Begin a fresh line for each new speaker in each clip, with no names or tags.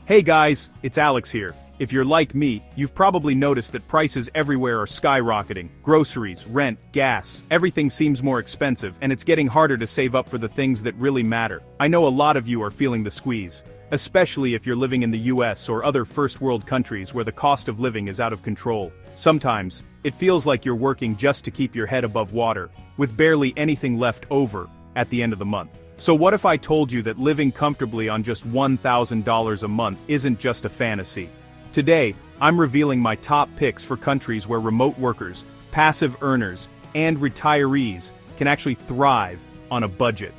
Hey guys, it's Alex here. If you're like me, you've probably noticed that prices everywhere are skyrocketing. Groceries, rent, gas, everything seems more expensive, and it's getting harder to save up for the things that really matter. I know a lot of you are feeling the squeeze, especially if you're living in the US or other first world countries where the cost of living is out of control. Sometimes, it feels like you're working just to keep your head above water, with barely anything left over at the end of the month. So what if I told you that living comfortably on just $1,000 a month isn't just a fantasy? Today, I'm revealing my top picks for countries where remote workers, passive earners, and retirees can actually thrive on a budget.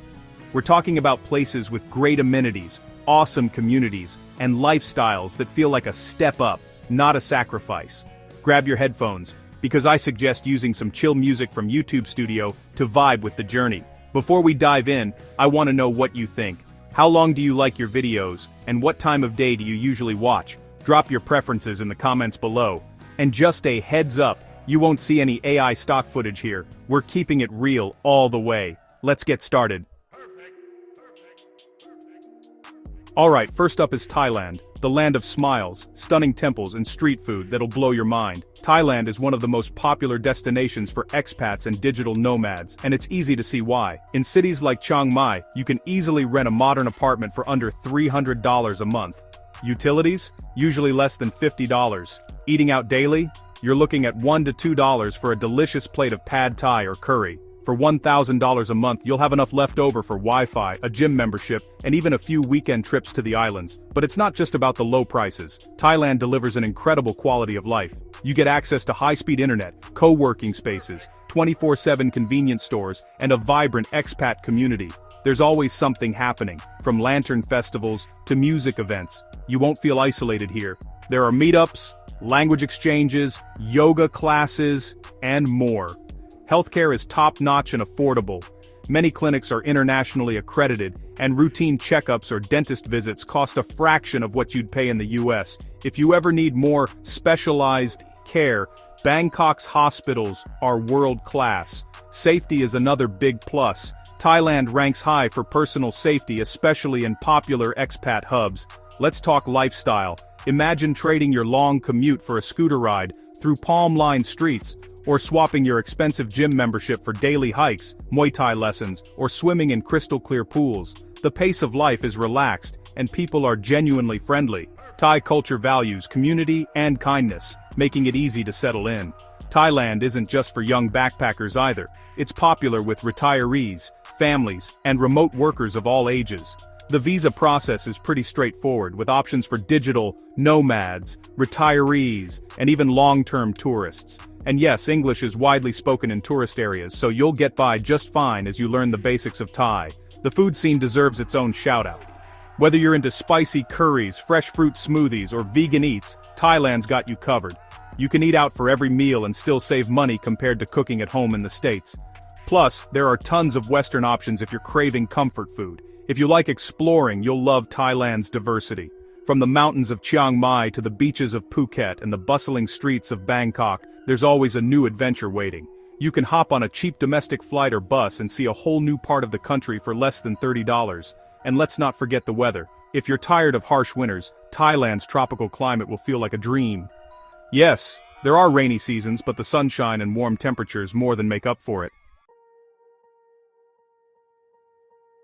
We're talking about places with great amenities, awesome communities, and lifestyles that feel like a step up, not a sacrifice. Grab your headphones, because I suggest using some chill music from YouTube Studio to vibe with the journey. Before we dive in, I want to know what you think. How long do you like your videos, and what time of day do you usually watch? Drop your preferences in the comments below. And just a heads up, you won't see any AI stock footage here. We're keeping it real all the way. Let's get started. Alright, first up is Thailand, the land of smiles, stunning temples, and street food that'll blow your mind. Thailand is one of the most popular destinations for expats and digital nomads, and it's easy to see why. In cities like Chiang Mai, you can easily rent a modern apartment for under $300 a month. Utilities? Usually less than $50. Eating out daily? You're looking at $1 to $2 for a delicious plate of pad thai or curry. For $1,000 a month, you'll have enough left over for Wi-Fi, a gym membership, and even a few weekend trips to the islands. But it's not just about the low prices. Thailand delivers an incredible quality of life. You get access to high-speed internet, co-working spaces, 24/7 convenience stores, and a vibrant expat community. There's always something happening, from lantern festivals to music events. You won't feel isolated here. There are meetups, language exchanges, yoga classes, and more. Healthcare is top-notch and affordable. Many clinics are internationally accredited, and routine checkups or dentist visits cost a fraction of what you'd pay in the US. If you ever need more specialized care, Bangkok's hospitals are world-class. Safety is another big plus. Thailand ranks high for personal safety, especially in popular expat hubs. Let's talk lifestyle. Imagine trading your long commute for a scooter ride through palm-lined streets, or swapping your expensive gym membership for daily hikes, Muay Thai lessons, or swimming in crystal-clear pools. The pace of life is relaxed, and people are genuinely friendly. Thai culture values community and kindness, making it easy to settle in. Thailand isn't just for young backpackers either. It's popular with retirees, families, and remote workers of all ages. The visa process is pretty straightforward, with options for digital nomads, retirees, and even long-term tourists. And yes, English is widely spoken in tourist areas, so you'll get by just fine as you learn the basics of Thai. The food scene deserves its own shout-out. Whether you're into spicy curries, fresh fruit smoothies, or vegan eats, Thailand's got you covered. You can eat out for every meal and still save money compared to cooking at home in the States. Plus, there are tons of Western options if you're craving comfort food. If you like exploring, you'll love Thailand's diversity. From the mountains of Chiang Mai to the beaches of Phuket and the bustling streets of Bangkok, there's always a new adventure waiting. You can hop on a cheap domestic flight or bus and see a whole new part of the country for less than $30. And let's not forget the weather. If you're tired of harsh winters, Thailand's tropical climate will feel like a dream. Yes, there are rainy seasons, but the sunshine and warm temperatures more than make up for it.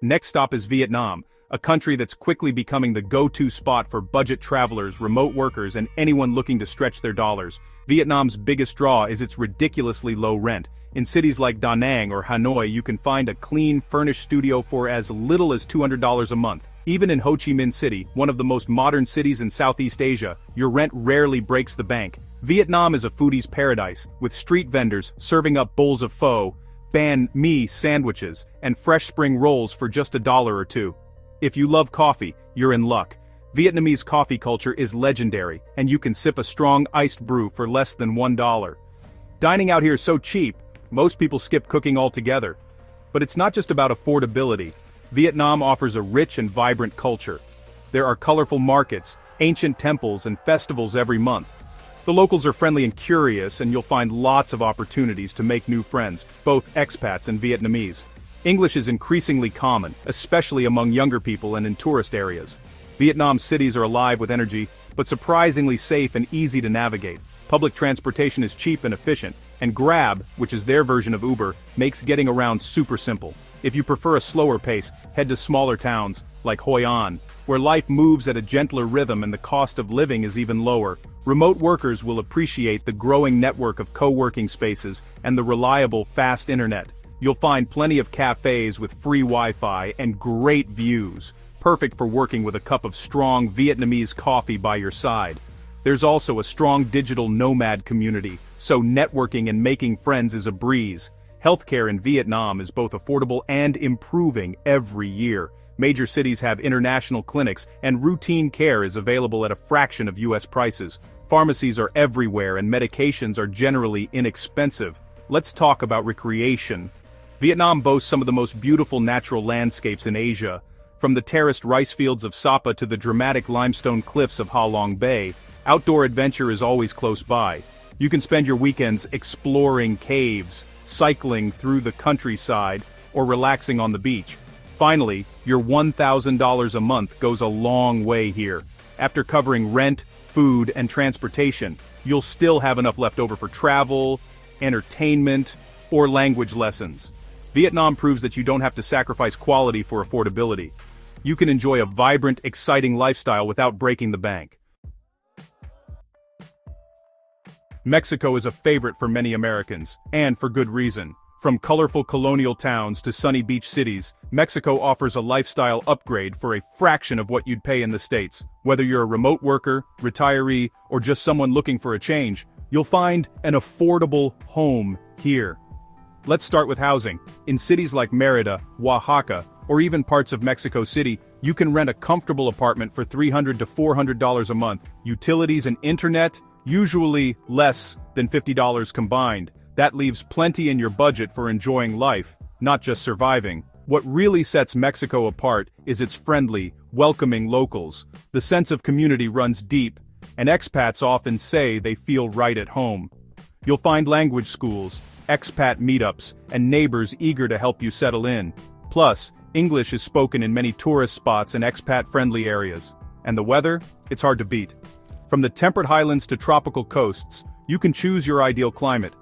Next stop is Vietnam, a country that's quickly becoming the go-to spot for budget travelers, remote workers, and anyone looking to stretch their dollars. Vietnam's biggest draw is its ridiculously low rent. In cities like Da Nang or Hanoi, you can find a clean, furnished studio for as little as $200 a month. Even in Ho Chi Minh City, one of the most modern cities in Southeast Asia, your rent rarely breaks the bank. Vietnam is a foodie's paradise, with street vendors serving up bowls of pho, banh mi sandwiches, and fresh spring rolls for just $1 or $2. If you love coffee, you're in luck. Vietnamese coffee culture is legendary, and you can sip a strong iced brew for less than $1. Dining out here is so cheap, most people skip cooking altogether. But it's not just about affordability. Vietnam offers a rich and vibrant culture. There are colorful markets, ancient temples, and festivals every month. The locals are friendly and curious, and you'll find lots of opportunities to make new friends, both expats and Vietnamese. English is increasingly common, especially among younger people and in tourist areas. Vietnam's cities are alive with energy, but surprisingly safe and easy to navigate. Public transportation is cheap and efficient, and Grab, which is their version of Uber, makes getting around super simple. If you prefer a slower pace, head to smaller towns, like Hoi An, where life moves at a gentler rhythm and the cost of living is even lower. Remote workers will appreciate the growing network of co-working spaces and the reliable, fast internet. You'll find plenty of cafes with free Wi-Fi and great views, perfect for working with a cup of strong Vietnamese coffee by your side. There's also a strong digital nomad community, so networking and making friends is a breeze. Healthcare in Vietnam is both affordable and improving every year. Major cities have international clinics, and routine care is available at a fraction of US prices. Pharmacies are everywhere and medications are generally inexpensive. Let's talk about recreation. Vietnam boasts some of the most beautiful natural landscapes in Asia. From the terraced rice fields of Sapa to the dramatic limestone cliffs of Ha Long Bay, outdoor adventure is always close by. You can spend your weekends exploring caves, cycling through the countryside, or relaxing on the beach. Finally, your $1,000 a month goes a long way here. After covering rent, food, and transportation, you'll still have enough left over for travel, entertainment, or language lessons. Vietnam proves that you don't have to sacrifice quality for affordability. You can enjoy a vibrant, exciting lifestyle without breaking the bank. Mexico is a favorite for many Americans, and for good reason. From colorful colonial towns to sunny beach cities, Mexico offers a lifestyle upgrade for a fraction of what you'd pay in the States. Whether you're a remote worker, retiree, or just someone looking for a change, you'll find an affordable home here. Let's start with housing. In cities like Mérida, Oaxaca, or even parts of Mexico City, you can rent a comfortable apartment for $300 to $400 a month. Utilities and internet, usually less than $50 combined. That leaves plenty in your budget for enjoying life, not just surviving. What really sets Mexico apart is its friendly, welcoming locals. The sense of community runs deep, and expats often say they feel right at home. You'll find language schools, expat meetups, and neighbors eager to help you settle in. Plus, English is spoken in many tourist spots and expat-friendly areas. And the weather? It's hard to beat. From the temperate highlands to tropical coasts, you can choose your ideal climate.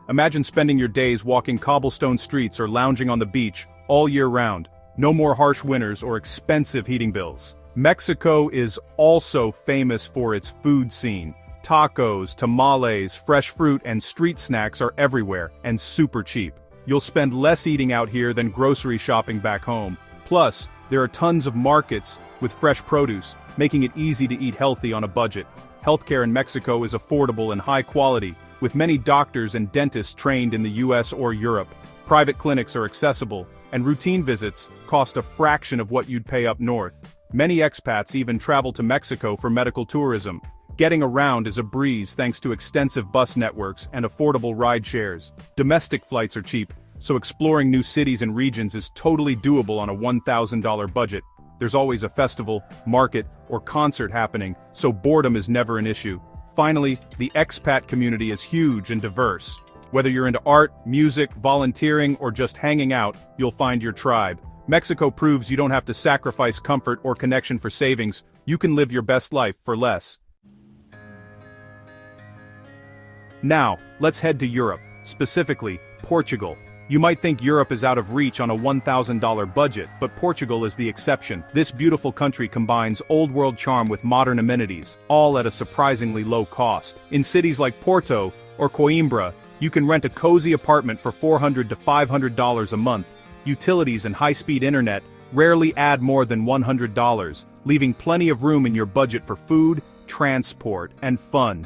Imagine spending your days walking cobblestone streets or lounging on the beach all year round. No more harsh winters or expensive heating bills. Mexico is also famous for its food scene. Tacos, tamales, fresh fruit, and street snacks are everywhere, and super cheap. You'll spend less eating out here than grocery shopping back home. Plus, there are tons of markets with fresh produce, making it easy to eat healthy on a budget. Healthcare in Mexico is affordable and high quality, with many doctors and dentists trained in the US or Europe. Private clinics are accessible, and routine visits cost a fraction of what you'd pay up north. Many expats even travel to Mexico for medical tourism. Getting around is a breeze thanks to extensive bus networks and affordable ride shares. Domestic flights are cheap, so exploring new cities and regions is totally doable on a $1,000 budget. There's always a festival, market, or concert happening, so boredom is never an issue. Finally, the expat community is huge and diverse. Whether you're into art, music, volunteering, or just hanging out, you'll find your tribe. Mexico proves you don't have to sacrifice comfort or connection for savings. You can live your best life for less. Now, let's head to Europe, specifically Portugal. You might think Europe is out of reach on a $1,000 budget, but Portugal is the exception. This beautiful country combines old-world charm with modern amenities, all at a surprisingly low cost. In cities like Porto or Coimbra, you can rent a cozy apartment for $400 to $500 a month. Utilities and high-speed internet rarely add more than $100, leaving plenty of room in your budget for food, transport, and fun.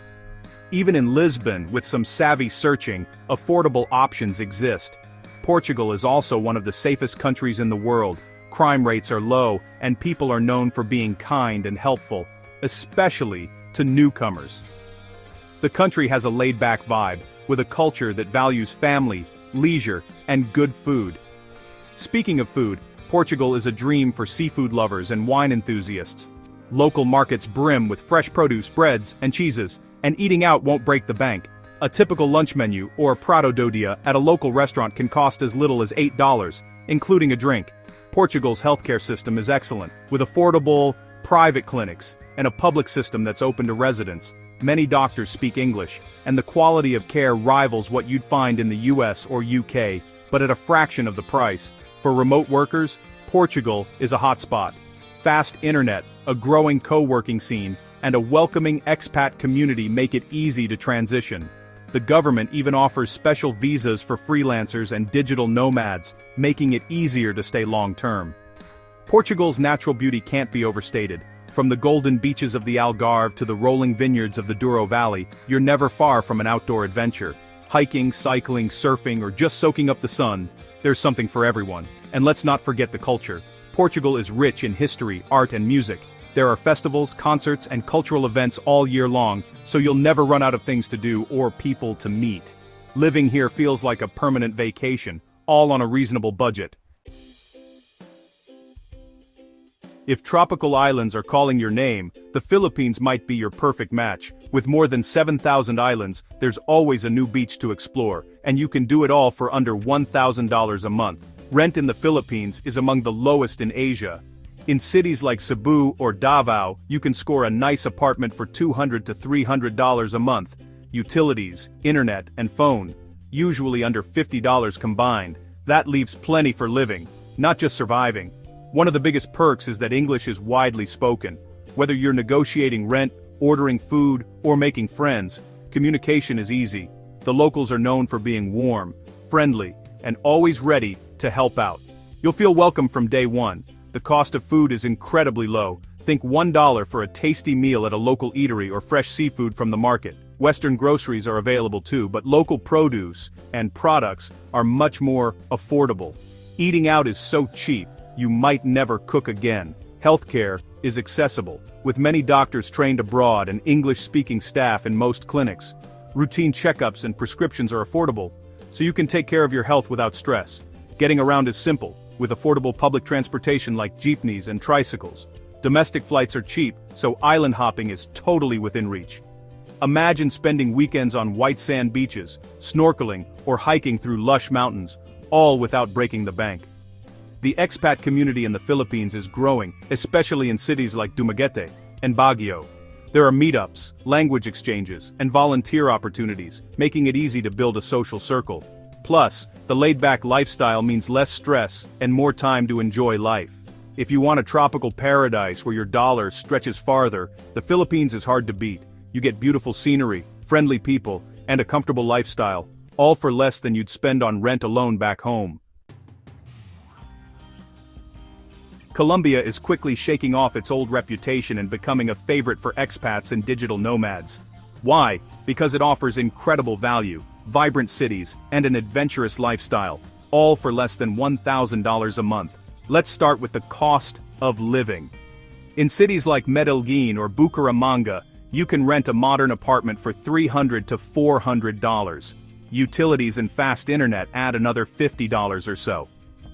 Even in Lisbon, with some savvy searching, affordable options exist. Portugal is also one of the safest countries in the world. Crime rates are low, and people are known for being kind and helpful, especially to newcomers. The country has a laid-back vibe, with a culture that values family, leisure, and good food. Speaking of food, Portugal is a dream for seafood lovers and wine enthusiasts. Local markets brim with fresh produce, breads, and cheeses, and eating out won't break the bank. A typical lunch menu, or prato do dia, at a local restaurant can cost as little as $8, including a drink. Portugal's healthcare system is excellent, with affordable, private clinics, and a public system that's open to residents. Many doctors speak English, and the quality of care rivals what you'd find in the US or UK, but at a fraction of the price. For remote workers, Portugal is a hotspot. Fast internet, a growing co-working scene, and a welcoming expat community make it easy to transition. The government even offers special visas for freelancers and digital nomads, making it easier to stay long-term. Portugal's natural beauty can't be overstated. From the golden beaches of the Algarve to the rolling vineyards of the Douro Valley, you're never far from an outdoor adventure. Hiking, cycling, surfing, or just soaking up the sun, there's something for everyone. And let's not forget the culture. Portugal is rich in history, art, and music. There are festivals, concerts, and cultural events all year long, so you'll never run out of things to do or people to meet. Living here feels like a permanent vacation, all on a reasonable budget. If tropical islands are calling your name, the Philippines might be your perfect match. With more than 7,000 islands, there's always a new beach to explore, and you can do it all for under $1,000 a month. Rent in the Philippines is among the lowest in Asia. In cities like Cebu or Davao, you can score a nice apartment for $200 to $300 a month. Utilities, internet, and phone, usually under $50 combined. That leaves plenty for living, not just surviving. One of the biggest perks is that English is widely spoken. Whether you're negotiating rent, ordering food, or making friends, communication is easy. The locals are known for being warm, friendly, and always ready to help out. You'll feel welcome from day one. The cost of food is incredibly low. Think $1 for a tasty meal at a local eatery or fresh seafood from the market. Western groceries are available too, but local produce and products are much more affordable. Eating out is so cheap, you might never cook again. Healthcare is accessible, with many doctors trained abroad and English-speaking staff in most clinics. Routine checkups and prescriptions are affordable, so you can take care of your health without stress. Getting around is simple, with affordable public transportation like jeepneys and tricycles. Domestic flights are cheap, so island hopping is totally within reach. Imagine spending weekends on white sand beaches, snorkeling, or hiking through lush mountains, all without breaking the bank. The expat community in the Philippines is growing, especially in cities like Dumaguete and Baguio. There are meetups, language exchanges, and volunteer opportunities, making it easy to build a social circle. Plus, the laid-back lifestyle means less stress and more time to enjoy life. If you want a tropical paradise where your dollar stretches farther, the Philippines is hard to beat. You get beautiful scenery, friendly people, and a comfortable lifestyle, all for less than you'd spend on rent alone back home. Colombia is quickly shaking off its old reputation and becoming a favorite for expats and digital nomads. Why? Because it offers incredible value, vibrant cities, and an adventurous lifestyle, all for less than $1,000 a month. Let's start with the cost of living. In cities like Medellin or Bucaramanga, you can rent a modern apartment for $300 to $400. Utilities and fast internet add another $50 or so.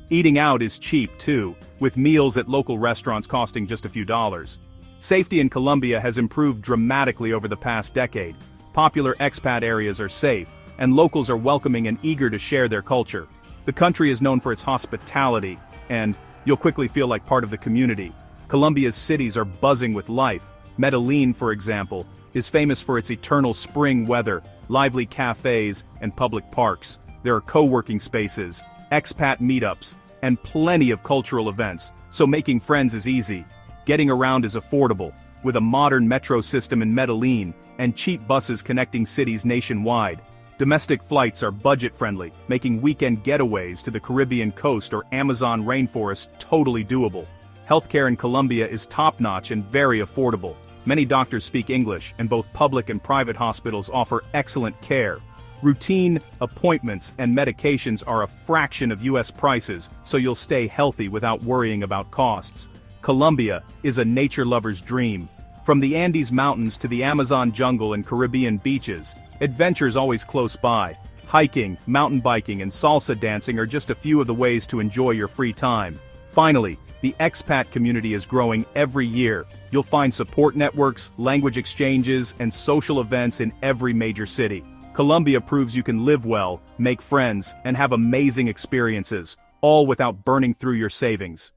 Eating out is cheap too, with meals at local restaurants costing just a few dollars. Safety in Colombia has improved dramatically over the past decade. Popular expat areas are safe, and locals are welcoming and eager to share their culture. The country is known for its hospitality, and you'll quickly feel like part of the community. Colombia's cities are buzzing with life. Medellin, for example, is famous for its eternal spring weather, lively cafes, and public parks. There are co-working spaces, expat meetups, and plenty of cultural events, so making friends is easy. Getting around is affordable, with a modern metro system in Medellin and cheap buses connecting cities nationwide. Domestic flights are budget-friendly, making weekend getaways to the Caribbean coast or Amazon rainforest totally doable. Healthcare in Colombia is top-notch and very affordable. Many doctors speak English, and both public and private hospitals offer excellent care. Routine appointments and medications are a fraction of US prices, so you'll stay healthy without worrying about costs. Colombia is a nature lover's dream. From the Andes Mountains to the Amazon jungle and Caribbean beaches, adventure's always close by. Hiking, mountain biking, and salsa dancing are just a few of the ways to enjoy your free time. Finally, the expat community is growing every year. You'll find support networks, language exchanges, and social events in every major city. Colombia proves you can live well, make friends, and have amazing experiences, all without burning through your savings.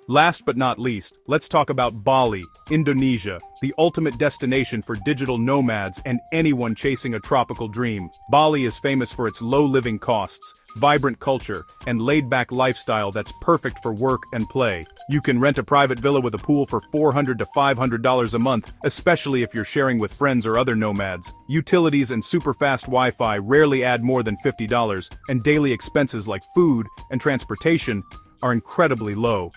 Last but not least, let's talk about Bali, Indonesia, the ultimate destination for digital nomads and anyone chasing a tropical dream. Bali is famous for its low living costs, vibrant culture, and laid-back lifestyle that's perfect for work and play. You can rent a private villa with a pool for $400 to $500 a month, especially if you're sharing with friends or other nomads. Utilities and super-fast Wi-Fi rarely add more than $50, and daily expenses like food and transportation are incredibly low.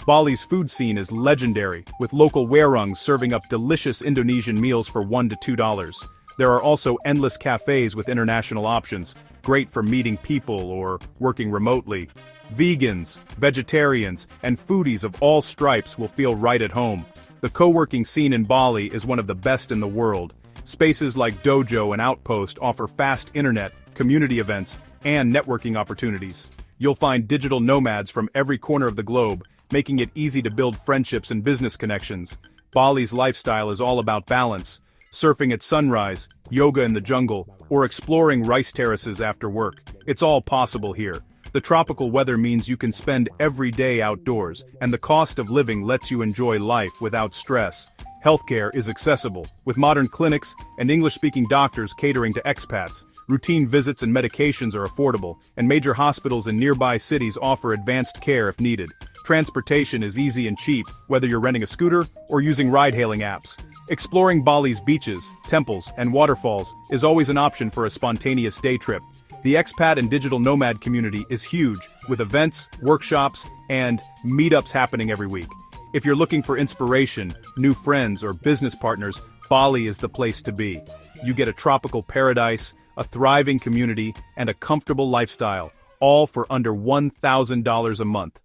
Bali's food scene is legendary, with local warungs serving up delicious Indonesian meals for $1 to $2. There are also endless cafes with international options, great for meeting people or working remotely. Vegans, vegetarians, and foodies of all stripes will feel right at home. The co-working scene in Bali is one of the best in the world. Spaces like Dojo and Outpost offer fast internet, community events, and networking opportunities. You'll find digital nomads from every corner of the globe, making it easy to build friendships and business connections. Bali's lifestyle is all about balance, surfing at sunrise, yoga in the jungle, or exploring rice terraces after work. It's all possible here. The tropical weather means you can spend every day outdoors, and the cost of living lets you enjoy life without stress. Healthcare is accessible, with modern clinics and English-speaking doctors catering to expats. Routine visits and medications are affordable, and major hospitals in nearby cities offer advanced care if needed. Transportation is easy and cheap, whether you're renting a scooter or using ride-hailing apps. Exploring Bali's beaches, temples, and waterfalls is always an option for a spontaneous day trip. The expat and digital nomad community is huge, with events, workshops, and meetups happening every week. If you're looking for inspiration, new friends, or business partners, Bali is the place to be. You get a tropical paradise, a thriving community, and a comfortable lifestyle, all for under $1,000 a month.